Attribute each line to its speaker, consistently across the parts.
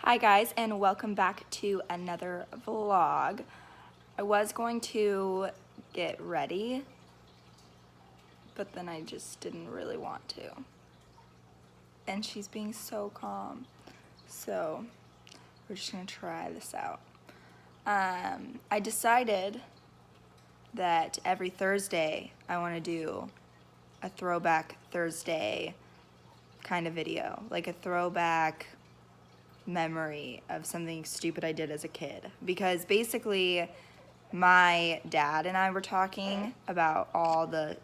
Speaker 1: Hi guys, and welcome back to another vlog. I was going to get ready, but then I just didn't really want to. And she's being so calm. So we're just gonna try this out. I decided that every Thursday I wanna do a throwback Thursday kind of video, like a throwback memory of something stupid I did as a kid, because basically my dad and I were talking about all the,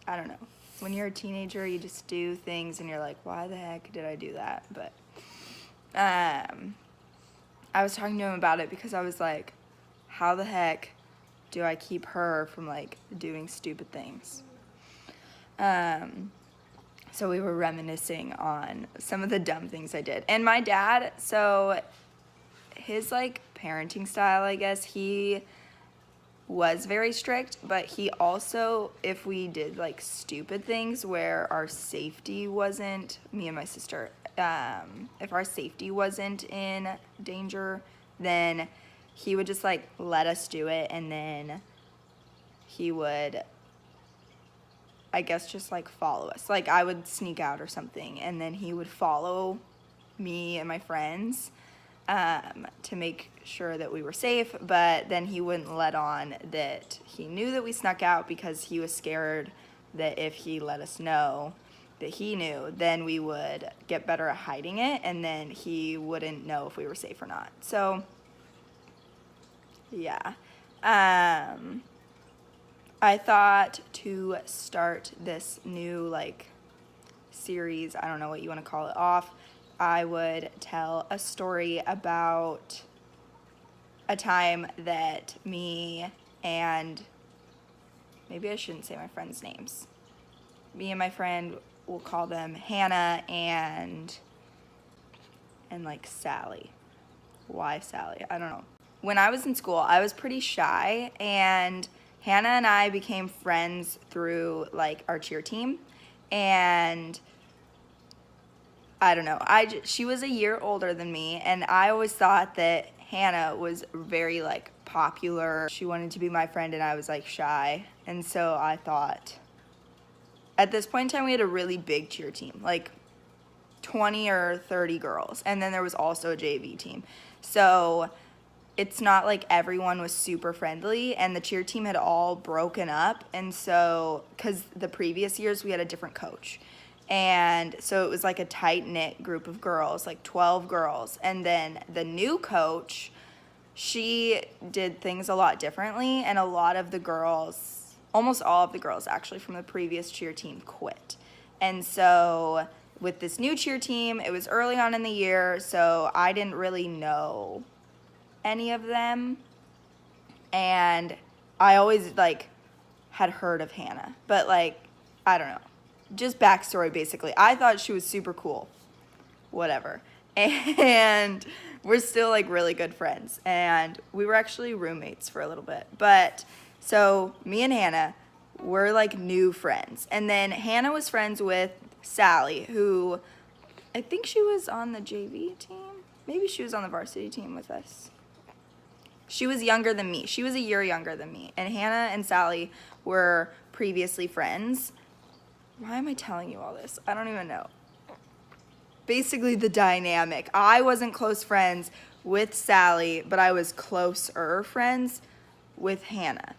Speaker 1: I don't know, when you're a teenager you just do things and you're like, why the heck did I do that? But I was talking to him about it because I was like, how the heck do I keep her from like doing stupid things? So we were reminiscing on some of the dumb things I did. And my dad, so his like parenting style, I guess, he was very strict, but he also, if we did like stupid things where our safety wasn't, me and my sister, if our safety wasn't in danger, then he would just like let us do it, and then he would, I guess, just like follow us. Like I would sneak out or something, and then he would follow me and my friends to make sure that we were safe, but then he wouldn't let on that he knew that we snuck out, because he was scared that if he let us know that he knew, then we would get better at hiding it, and then he wouldn't know if we were safe or not. So yeah. I thought to start this new like series, I don't know what you want to call it, off. I would tell a story about a time that me and, maybe I shouldn't say my friends' names. Me and my friend, we'll call them Hannah and like Sally. Why Sally? I don't know. When I was in school, I was pretty shy, and Hannah and I became friends through like our cheer team, and I don't know, she was a year older than me, and I always thought that Hannah was very like popular. She wanted to be my friend, and I was like shy, and so I thought, at this point in time we had a really big cheer team, like 20 or 30 girls, and then there was also a JV team. So it's not like everyone was super friendly, and the cheer team had all broken up, and so, because the previous years we had a different coach, and so it was like a tight-knit group of girls, like 12 girls, and then the new coach, she did things a lot differently, and a lot of the girls, almost all of the girls actually from the previous cheer team quit. And so with this new cheer team, it was early on in the year, so I didn't really know any of them, and I always like had heard of Hannah, but like, I don't know, just backstory basically, I thought she was super cool, whatever, and we're still like really good friends, and we were actually roommates for a little bit. But so me and Hannah were like new friends, and then Hannah was friends with Sally, who I think she was on the JV team, maybe she was on the varsity team with us. She was younger than me. She was a year younger than me. And Hannah and Sally were previously friends. Why am I telling you all this? I don't even know. Basically, the dynamic. I wasn't close friends with Sally, but I was closer friends with Hannah.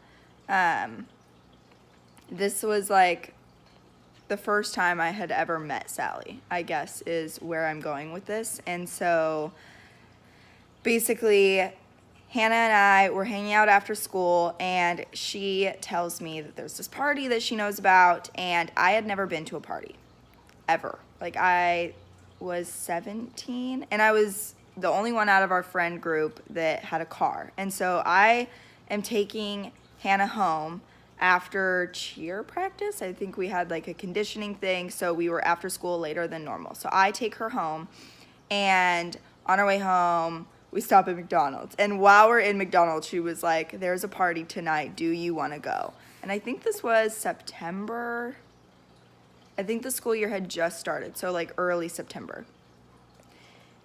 Speaker 1: This was like the first time I had ever met Sally, I guess, is where I'm going with this. And so basically, Hannah and I were hanging out after school, and she tells me that there's this party that she knows about, and I had never been to a party, ever. Like, I was 17, and I was the only one out of our friend group that had a car. And so I am taking Hannah home after cheer practice. I think we had like a conditioning thing, so we were after school later than normal. So I take her home, and on our way home, we stop at McDonald's. And while we're in McDonald's, she was like, there's a party tonight. Do you want to go? And I think this was September. I think the school year had just started, so like early September.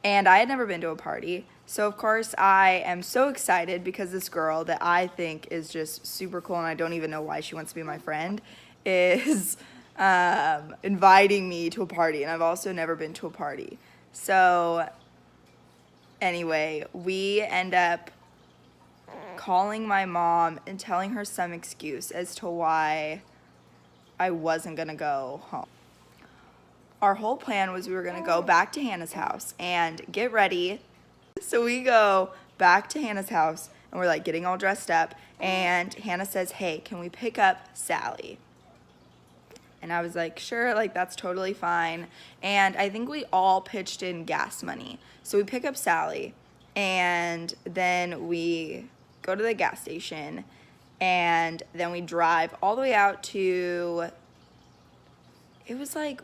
Speaker 1: And I had never been to a party. So, of course, I am so excited because this girl that I think is just super cool and I don't even know why she wants to be my friend is inviting me to a party. And I've also never been to a party. So, anyway, we end up calling my mom and telling her some excuse as to why I wasn't going to go home. Our whole plan was we were going to go back to Hannah's house and get ready. So we go back to Hannah's house and we're like getting all dressed up. And Hannah says, hey, can we pick up Sally? And I was like, sure, like that's totally fine. And I think we all pitched in gas money. So we pick up Sally and then we go to the gas station and then we drive all the way out to, it was like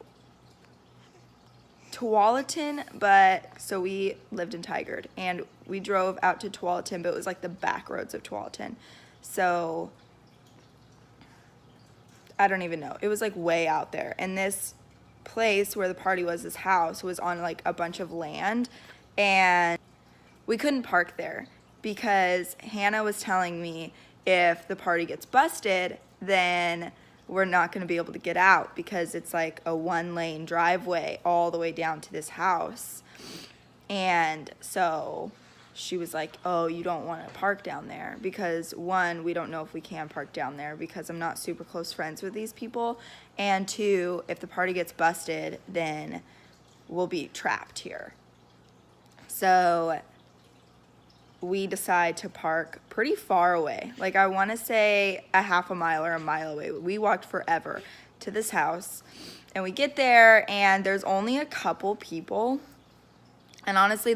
Speaker 1: Tualatin, but so we lived in Tigard and we drove out to Tualatin, but it was like the back roads of Tualatin. So I don't even know. It was like way out there. And this place where the party was, this house, was on like a bunch of land and we couldn't park there because Hannah was telling me if the party gets busted, then we're not going to be able to get out because it's like a 1-lane driveway all the way down to this house. And so she was like, oh, you don't want to park down there because 1, we don't know if we can park down there because I'm not super close friends with these people. And 2, if the party gets busted, then we'll be trapped here. So we decide to park pretty far away. Like I want to say a half a mile or a mile away. We walked forever to this house and we get there and there's only a couple people. And honestly,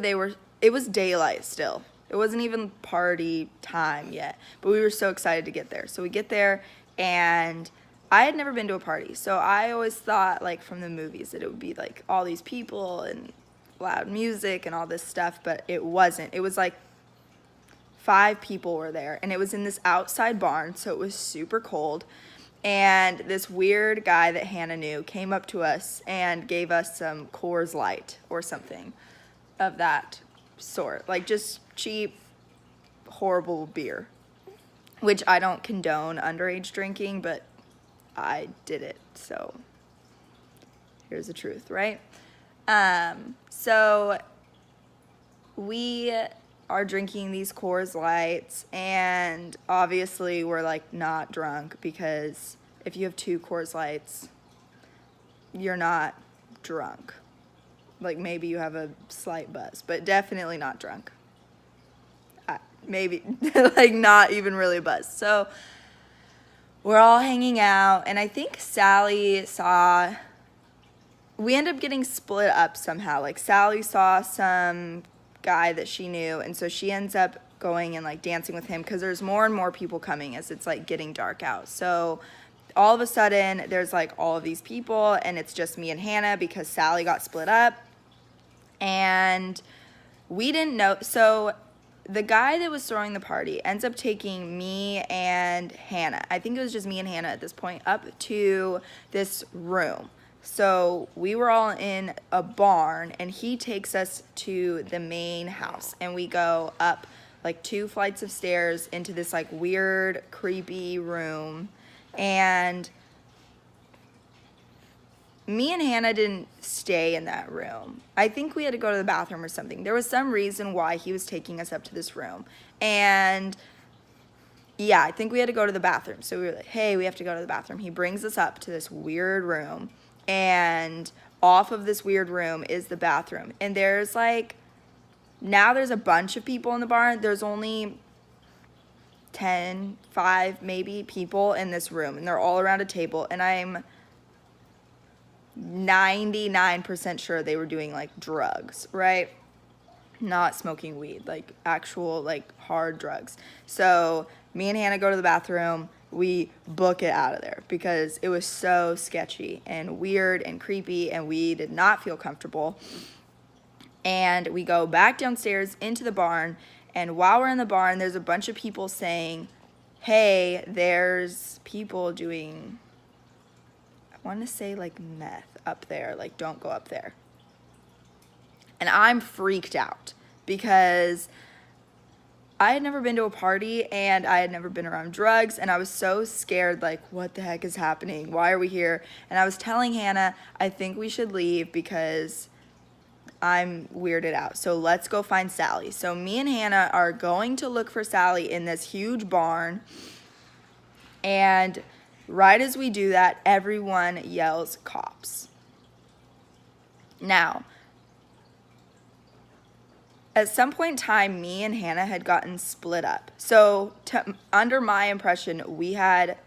Speaker 1: it was daylight still. It wasn't even party time yet, but we were so excited to get there. So we get there and I had never been to a party. So I always thought like from the movies that it would be like all these people and loud music and all this stuff, but it wasn't. It was like 5 people were there and it was in this outside barn, so it was super cold. And this weird guy that Hannah knew came up to us and gave us some Coors Light or something of that sort, like just cheap, horrible beer, which I don't condone underage drinking, but I did it, so here's the truth, right? So we are drinking these Coors Lights, and obviously we're like not drunk because if you have 2 Coors Lights, you're not drunk. Like maybe you have a slight buzz, but definitely not drunk. Maybe like not even really a buzz. So we're all hanging out, and I think Sally saw, we end up getting split up somehow. Like Sally saw some guy that she knew, and so she ends up going and like dancing with him because there's more and more people coming as it's like getting dark out. So all of a sudden there's like all of these people and it's just me and Hannah because Sally got split up and we didn't know. So the guy that was throwing the party ends up taking me and Hannah, I think it was just me and Hannah at this point, up to this room. So we were all in a barn and he takes us to the main house and we go up like 2 flights of stairs into this like weird, creepy room. And me and Hannah didn't stay in that room. I think we had to go to the bathroom or something. There was some reason why he was taking us up to this room. And yeah, I think we had to go to the bathroom. So we were like, hey, we have to go to the bathroom. He brings us up to this weird room. And off of this weird room is the bathroom. And there's like, now there's a bunch of people in the barn. There's only 10, 5 maybe people in this room. And they're all around a table. And I'm 99% sure they were doing like drugs, right? Not smoking weed, like actual like hard drugs. So me and Hannah go to the bathroom. We book it out of there because it was so sketchy and weird and creepy and we did not feel comfortable. And we go back downstairs into the barn, and while we're in the barn, there's a bunch of people saying, hey, there's people doing, I want to say like meth up there, like don't go up there. And I'm freaked out because I had never been to a party and I had never been around drugs, and I was so scared, like, what the heck is happening? Why are we here? And I was telling Hannah, I think we should leave because I'm weirded out. So let's go find Sally. So me and Hannah are going to look for Sally in this huge barn. And right as we do that, everyone yells cops. Now, at some point in time, me and Hannah had gotten split up. So under my impression, we had,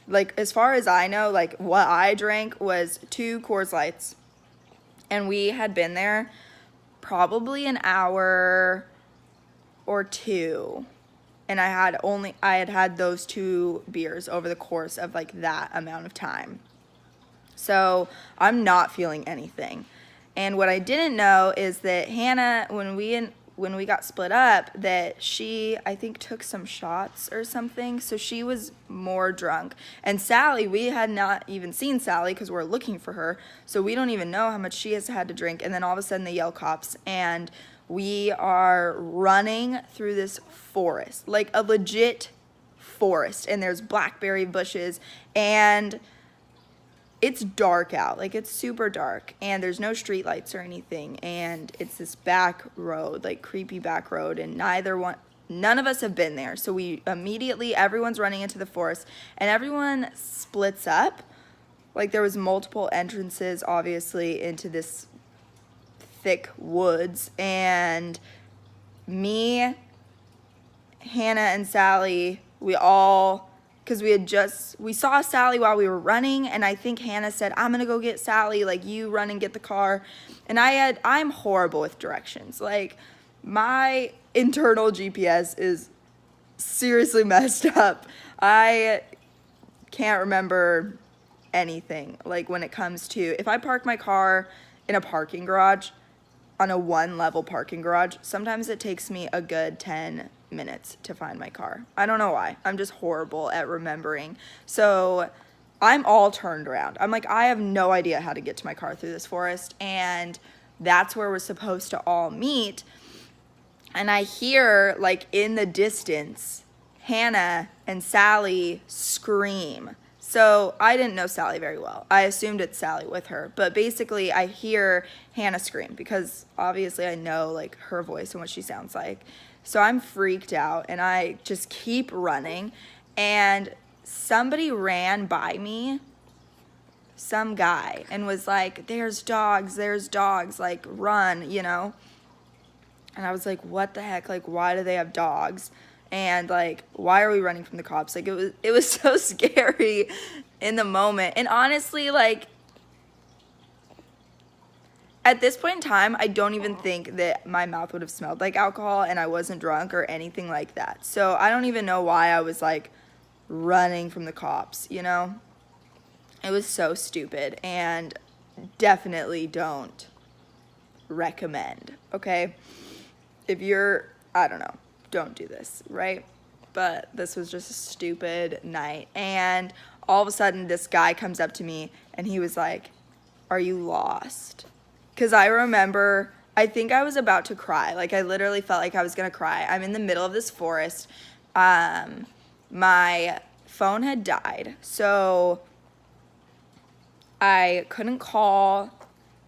Speaker 1: like, as far as I know, like, what I drank was 2 Coors Lights. And we had been there probably an hour or 2. And I had had those 2 beers over the course of, like, that amount of time. So I'm not feeling anything. And what I didn't know is that Hannah, when we got split up, that she, I think, took some shots or something. So she was more drunk. And Sally, we had not even seen Sally because we're looking for her. So we don't even know how much she has had to drink. And then all of a sudden they yell cops. And we are running through this forest, like a legit forest. And there's blackberry bushes. And it's dark out, like it's super dark, and there's no street lights or anything, and it's this back road, like creepy back road, and none of us have been there. So we immediately, everyone's running into the forest, and everyone splits up. Like there was multiple entrances, obviously, into this thick woods, and me, Hannah, and Sally, because we saw Sally while we were running, and I think Hannah said, I'm gonna go get Sally, like, you run and get the car. And I'm horrible with directions. Like, my internal GPS is seriously messed up. I can't remember anything, like, when it comes to, if I park my car in a parking garage, on a 1-level parking garage, sometimes it takes me a good 10 minutes to find my car. I don't know why. I'm just horrible at remembering. So I'm all turned around. I'm like, I have no idea how to get to my car through this forest, and that's where we're supposed to all meet. And I hear, like, in the distance, Hannah and Sally scream. So I didn't know Sally very well. I assumed it's Sally with her. But basically, I hear Hannah scream because obviously I know, like, her voice and what she sounds like. So I'm freaked out, and I just keep running. And somebody ran by me, some guy, and was like, there's dogs, like, run, you know? And I was like, what the heck? Like, why do they have dogs? And, like, why are we running from the cops? Like, it was so scary in the moment. And honestly, like, at this point in time, I don't even think that my mouth would have smelled like alcohol, and I wasn't drunk or anything like that. So I don't even know why I was, like, running from the cops, you know? It was so stupid, and definitely don't recommend, okay? If you're, I don't know, don't do this, right? But this was just a stupid night. And all of a sudden, this guy comes up to me, and he was like, are you lost? Because I remember, I think I was about to cry. Like, I literally felt like I was going to cry. I'm in the middle of this forest. My phone had died, so I couldn't call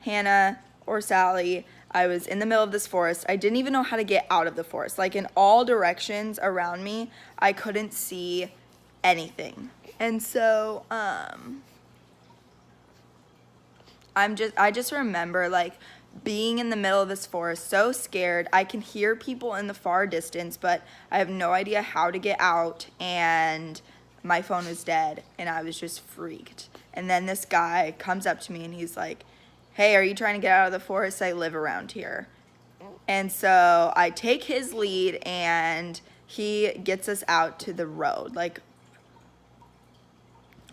Speaker 1: Hannah or Sally. I was in the middle of this forest. I didn't even know how to get out of the forest. Like, in all directions around me, I couldn't see anything. And so, I just remember, like, being in the middle of this forest, so scared. I can hear people in the far distance, but I have no idea how to get out, and my phone was dead, and I was just freaked. And then this guy comes up to me, and he's like, hey, are you trying to get out of the forest? I live around here. And so I take his lead, and he gets us out to the road, like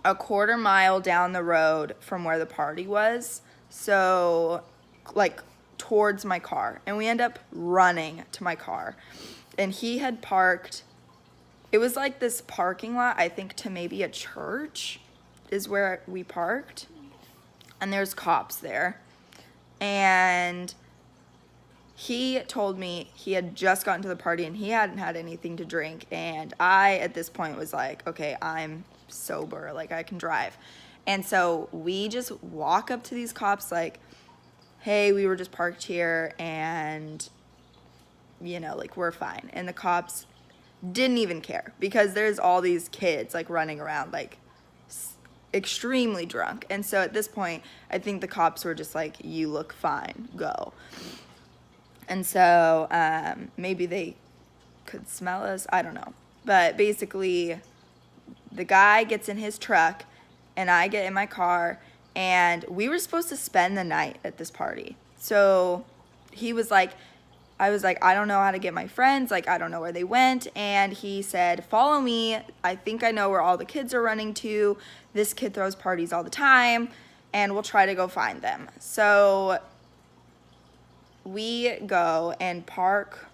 Speaker 1: a 1/4 mile down the road from where the party was. So, like, towards my car. And we end up running to my car. And he had parked, it was like this parking lot, I think, to maybe a church is where we parked. And there's cops there. And he told me he had just gotten to the party and he hadn't had anything to drink. And I, at this point, was like, okay, I'm sober. Like, I can drive. And so we just walk up to these cops like, hey, we were just parked here and, you know, like, we're fine. And the cops didn't even care because there's all these kids, like, running around, like, extremely drunk. And so at this point, I think the cops were just like, you look fine, go. And so maybe they could smell us, I don't know. But basically, the guy gets in his truck and I get in my car, and we were supposed to spend the night at this party. So he was like, I was like, I don't know how to get my friends, like, I don't know where they went. And he said, follow me. I think I know where all the kids are running to. This kid throws parties all the time, and we'll try to go find them. So we go and park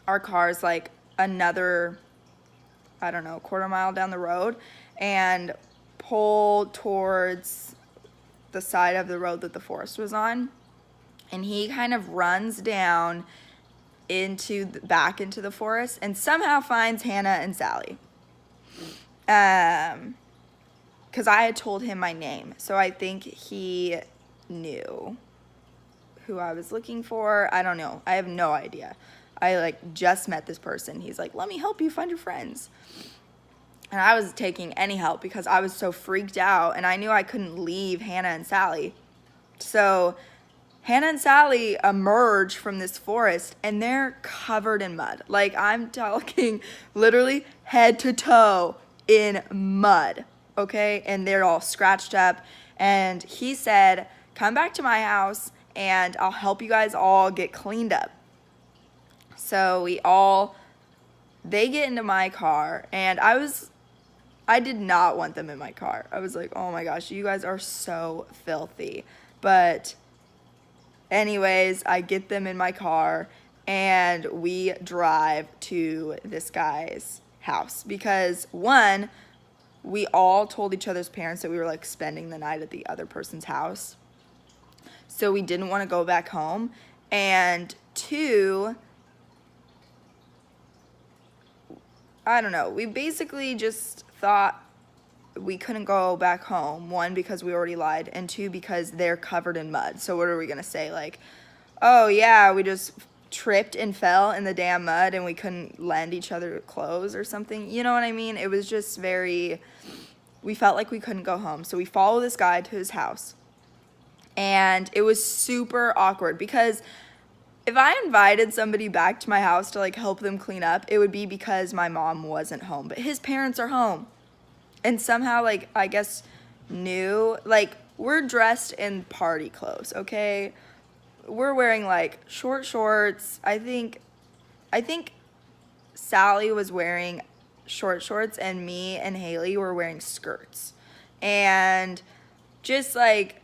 Speaker 1: our cars like another, I don't know, quarter mile down the road, and pull towards the side of the road that the forest was on. And he kind of runs down back into the forest and somehow finds Hannah and Sally. Because I had told him my name. So I think he knew who I was looking for. I don't know. I have no idea. I like just met this person. He's like, let me help you find your friends. And I was taking any help because I was so freaked out and I knew I couldn't leave Hannah and Sally. So Hannah and Sally emerge from this forest and they're covered in mud. Like, I'm talking literally head to toe in mud, okay? And they're all scratched up. And he said, come back to my house and I'll help you guys all get cleaned up. So they get into my car, and I did not want them in my car. I was like, oh my gosh, you guys are so filthy. But anyways, I get them in my car and we drive to this guy's house because, one, we all told each other's parents that we were like spending the night at the other person's house. So we didn't want to go back home. And two, I don't know, we basically just thought we couldn't go back home. One, because we already lied, and two, because they're covered in mud. So what are we gonna say? Like, oh yeah, we just tripped and fell in the damn mud and we couldn't lend each other clothes or something. You know what I mean? It was just we felt like we couldn't go home. So we follow this guy to his house. And it was super awkward because if I invited somebody back to my house to like help them clean up, it would be because my mom wasn't home, but his parents are home. And somehow, like, I guess knew, like, we're dressed in party clothes, okay? We're wearing like short shorts. I think Sally was wearing short shorts and me and Haley were wearing skirts. And just like,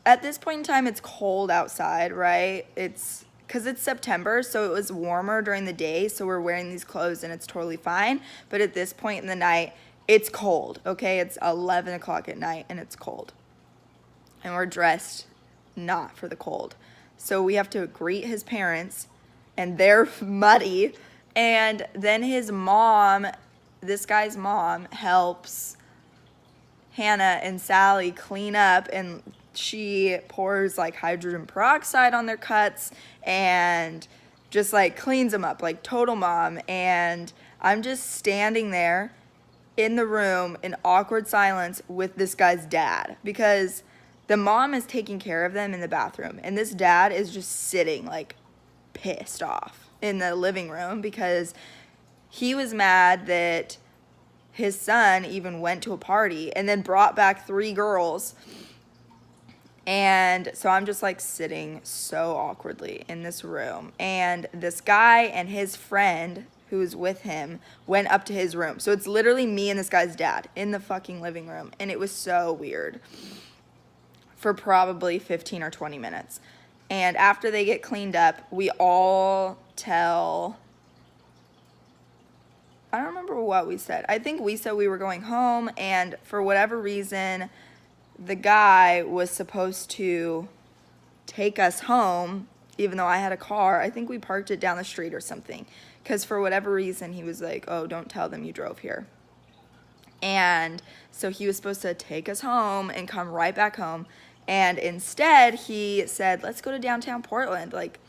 Speaker 1: at this point in time, it's cold outside, right? It's because it's September, so it was warmer during the day, so we're wearing these clothes and it's totally fine. But at this point in the night, it's cold, okay? It's 11 o'clock at night and it's cold. And we're dressed not for the cold. So we have to greet his parents and they're muddy. And then his mom, this guy's mom, helps Hannah and Sally clean up, and she pours like hydrogen peroxide on their cuts and just like cleans them up, like total mom. And I'm just standing there in the room in awkward silence with this guy's dad because the mom is taking care of them in the bathroom and this dad is just sitting like pissed off in the living room because he was mad that his son even went to a party and then brought back 3 girls. And so I'm just like sitting so awkwardly in this room. And this guy and his friend who was with him went up to his room. So it's literally me and this guy's dad in the fucking living room. And it was so weird for probably 15 or 20 minutes. And after they get cleaned up, we all tell, I don't remember what we said. I think we said we were going home, and for whatever reason, the guy was supposed to take us home even though I had a car. I think we parked it down the street or something, because for whatever reason, he was like, oh, don't tell them you drove here. And so he was supposed to take us home and come right back home. And instead, he said, let's go to downtown Portland. Like,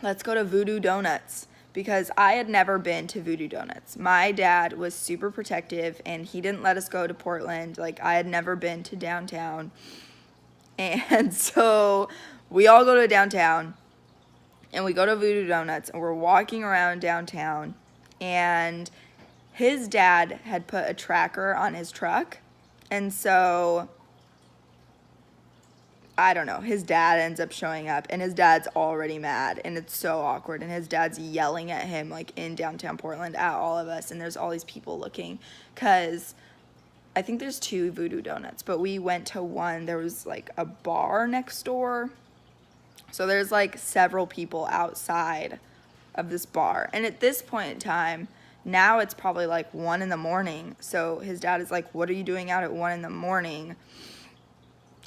Speaker 1: let's go to Voodoo Donuts, because I had never been to Voodoo Donuts. My dad was super protective, and he didn't let us go to Portland. Like, I had never been to downtown. And so we all go to downtown, and we go to Voodoo Donuts, and we're walking around downtown, and his dad had put a tracker on his truck, and so I don't know, his dad ends up showing up, and his dad's already mad, and it's so awkward, and his dad's yelling at him, like, in downtown Portland at all of us, and there's all these people looking, because I think there's 2 Voodoo Donuts, but we went to one. There was, like, a bar next door, so there's, like, several people outside of this bar, and at this point in time, now it's probably, like, 1 in the morning, so his dad is like, what are you doing out at 1 in the morning?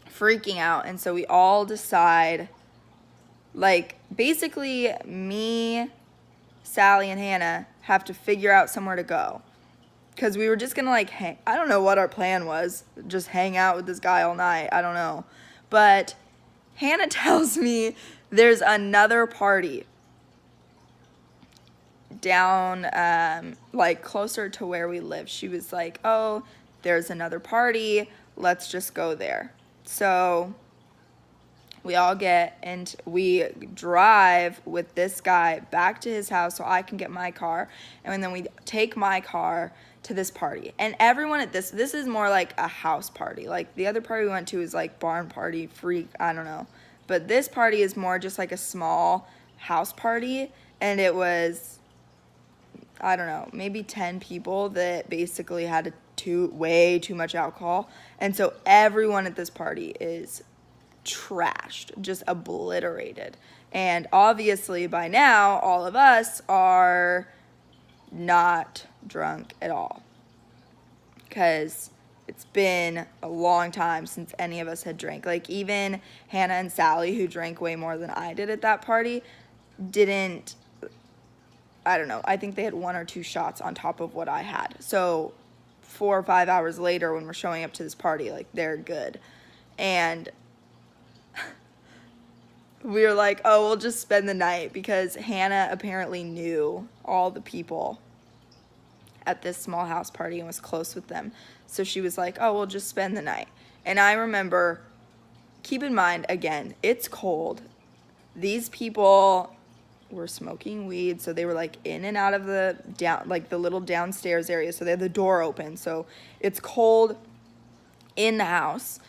Speaker 1: Freaking out. And so we all decide, like, basically me, Sally, and Hannah have to figure out somewhere to go, because we were just gonna, like, I don't know what our plan was, just hang out with this guy all night, I don't know, but Hannah tells me there's another party down, like, closer to where we live. She was like, oh, there's another party, let's just go there. So we all get, and we drive with this guy back to his house so I can get my car, and then we take my car to this party. And everyone at this is more like a house party. Like, the other party we went to is like barn party, freak, I don't know. But this party is more just like a small house party, and it was, I don't know, maybe 10 people that basically had way too much alcohol. And so everyone at this party is trashed, just obliterated. And obviously by now, all of us are not drunk at all, because it's been a long time since any of us had drank. Like, even Hannah and Sally, who drank way more than I did at that party, didn't, I don't know, I think they had 1 or 2 shots on top of what I had. So 4 or 5 hours later, when we're showing up to this party, like, they're good. And we were like, oh, we'll just spend the night, because Hannah apparently knew all the people at this small house party and was close with them. So she was like, oh, we'll just spend the night. And I remember, keep in mind, again, it's cold. These people were smoking weed, so they were, like, in and out of the the little downstairs area, so they had the door open, so it's cold in the house,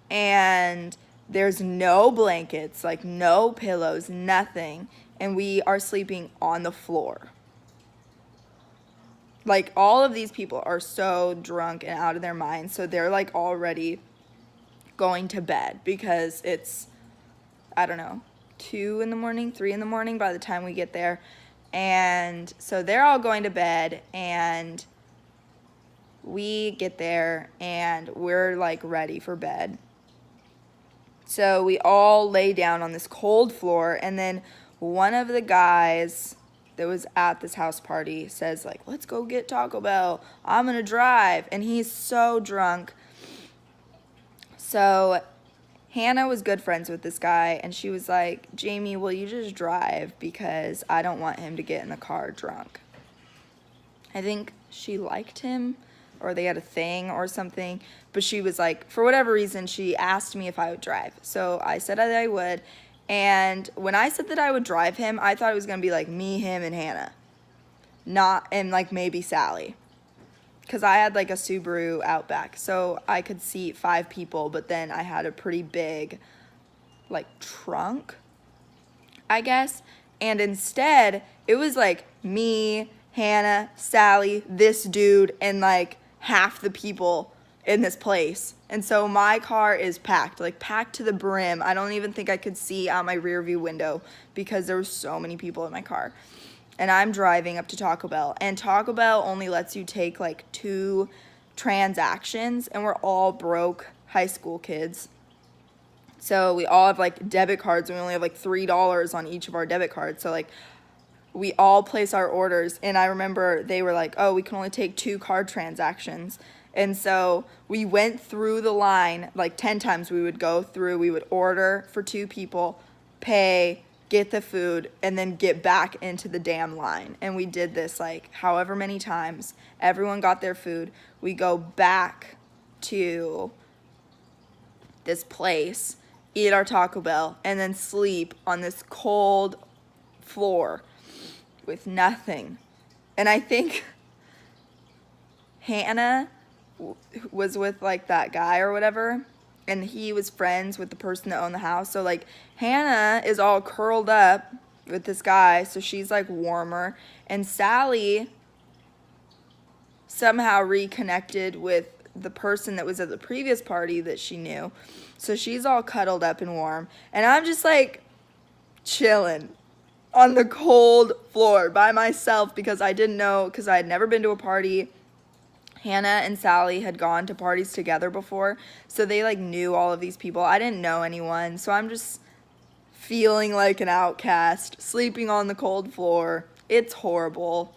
Speaker 1: and there's no blankets, like, no pillows, nothing, and we are sleeping on the floor. Like, all of these people are so drunk and out of their minds, so they're, like, already going to bed, because it's, I don't know, 2 in the morning, 3 in the morning by the time we get there. And so they're all going to bed, and we get there, and we're, like, ready for bed. So we all lay down on this cold floor, and then one of the guys that was at this house party says, like, let's go get Taco Bell, I'm gonna drive. And he's so drunk. So Hannah was good friends with this guy, and she was like, Jamie, will you just drive, because I don't want him to get in the car drunk. I think she liked him, or they had a thing or something, but she was like, for whatever reason, she asked me if I would drive. So I said that I would, and when I said that I would drive him, I thought it was going to be like me, him, and Hannah, and like maybe Sally. Because I had, like, a Subaru Outback, so I could seat 5 people, but then I had a pretty big, like, trunk, I guess. And instead, it was, like, me, Hannah, Sally, this dude, and, like, half the people in this place. And so my car is packed, like, packed to the brim. I don't even think I could see out my rear view window, because there were so many people in my car. And I'm driving up to Taco Bell, and Taco Bell only lets you take, like, 2 transactions, and we're all broke high school kids. So we all have like debit cards, and we only have like $3 on each of our debit cards. So like we all place our orders, and I remember they were like, oh, we can only take 2 card transactions. And so we went through the line like 10 times. We would go through, we would order for 2 people, pay, get the food, and then get back into the damn line. And we did this like however many times. Everyone got their food. We go back to this place, eat our Taco Bell, and then sleep on this cold floor with nothing. And I think Hannah was with like that guy or whatever, and he was friends with the person that owned the house. So like Hannah is all curled up with this guy, so she's like warmer, and Sally somehow reconnected with the person that was at the previous party that she knew, so she's all cuddled up and warm, and I'm just like chilling on the cold floor by myself because I didn't know, because I had never been to a party. Hannah and Sally had gone to parties together before, so they like knew all of these people. I didn't know anyone, so I'm just feeling like an outcast, sleeping on the cold floor. It's horrible.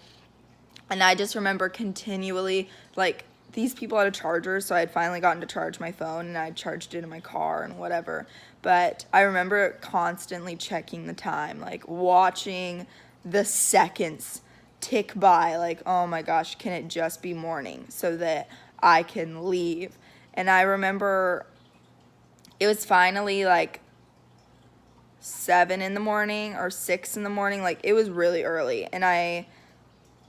Speaker 1: And I just remember continually, like, these people had a charger, so I had finally gotten to charge my phone, and I charged it in my car and whatever. But I remember constantly checking the time, like watching the seconds tick by, like, oh my gosh, can it just be morning so that I can leave? And I remember it was finally like 7 in the morning or 6 in the morning, like it was really early, and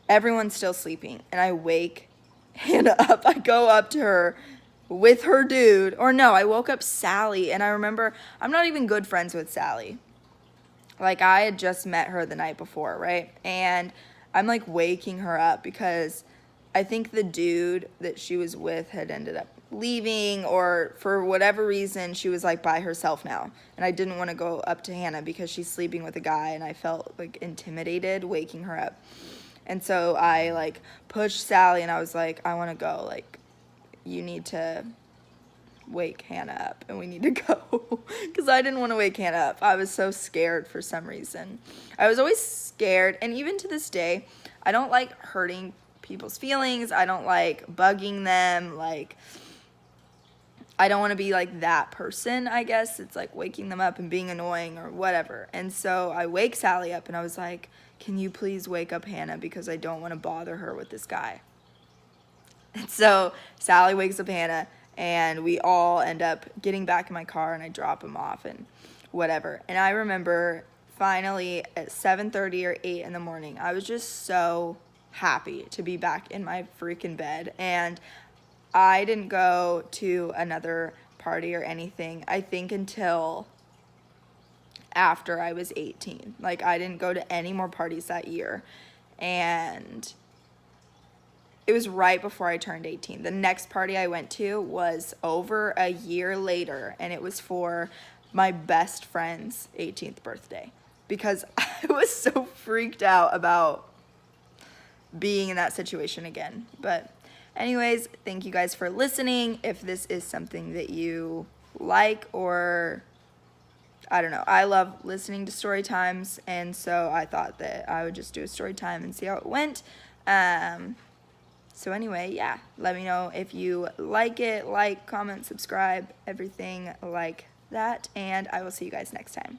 Speaker 1: everyone's still sleeping, and I wake Hannah up. I go up to her with her dude, or no, I woke up Sally, and I remember I'm not even good friends with Sally. Like, I had just met her the night before, right? And I'm like waking her up because I think the dude that she was with had ended up leaving, or for whatever reason she was like by herself now, and I didn't want to go up to Hannah because she's sleeping with a guy, and I felt like intimidated waking her up. And so I like pushed Sally, and I was like, I want to go, like, you need to wake Hannah up, and we need to go, because I didn't want to wake Hannah up. I was so scared for some reason. I was always scared, and even to this day, I don't like hurting people's feelings. I don't like bugging them. Like, I don't want to be like that person, I guess. It's like waking them up and being annoying or whatever. And so I wake Sally up, and I was like, can you please wake up Hannah, because I don't want to bother her with this guy. And so Sally wakes up Hannah, and we all end up getting back in my car, and I drop him off and whatever. And I remember finally at 7:30 or 8 in the morning, I was just so happy to be back in my freaking bed. And I didn't go to another party or anything, I think, until after I was 18. Like, I didn't go to any more parties that year. And it was right before I turned 18. The next party I went to was over a year later, and it was for my best friend's 18th birthday, because I was so freaked out about being in that situation again. But anyways, thank you guys for listening. If this is something that you like, or I don't know, I love listening to story times, and so I thought that I would just do a story time and see how it went. So anyway, yeah, let me know if you like it, comment, subscribe, everything like that, and I will see you guys next time.